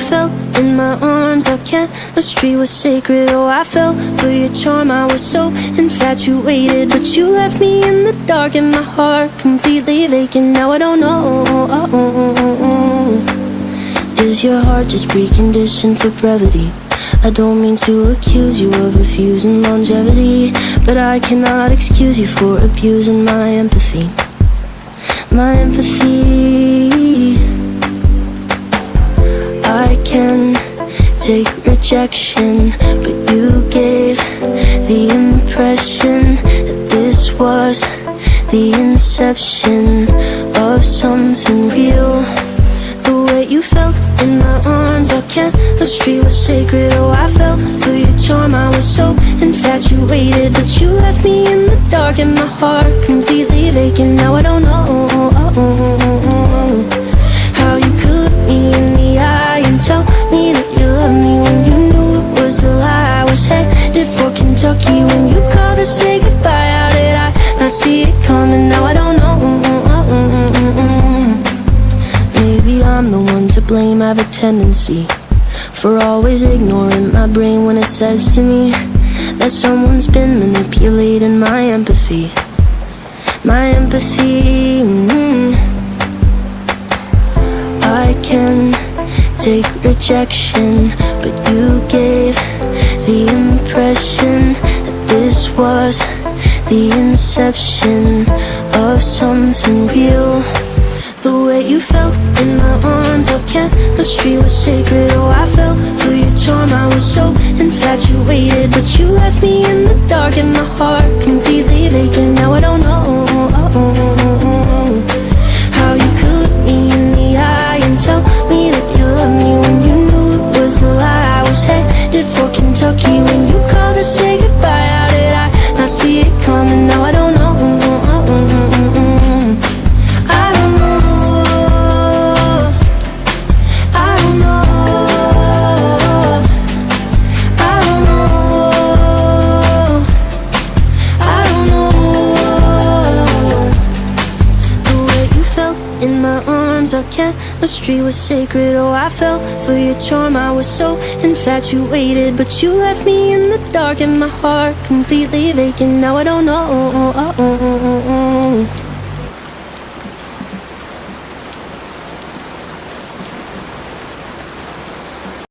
fell in my arms, our chemistry was sacred. Oh, I fell for your charm, I was so infatuated. But you left me in the dark and my heart completely vacant. Now I don't know, is your heart just preconditioned for brevity? I don't mean to accuse you of refusing longevity, but I cannot excuse you for abusing my empathy. My empathy. I can take rejection, but you gave the impression that this was the inception of something real. The way you felt in my arms, our chemistry was sacred. Oh, I fell for your charm, I was so infatuated. But you left me in the dark and my heart completely vacant. Now I don't know how you could look me in the eye and tell me that you love me when you knew it was a lie. I was headed for Kentucky when you called to say goodbye. How did I not see it coming? Now I don't know. Maybe I'm the one to blame. I have a tendency for always ignoring my brain when it says to me that someone's been manipulating my empathy. My empathy. I can take rejection, but you gave the impression that this was the inception of something real. The way you felt in my arms, our chemistry was sacred. Oh, I fell for your charm, I was so infatuated. But you left me in the dark and my heart completely vacant. Now I don't know how you could look me in the eye and tell me that you love me when you knew it was a lie. I was headed for Kentucky when you called to say goodbye. How did I not see it coming? Now I don't know. In my arms, our chemistry was sacred. Oh, I fell for your charm, I was so infatuated. But you left me in the dark and my heart completely vacant. Now I don't know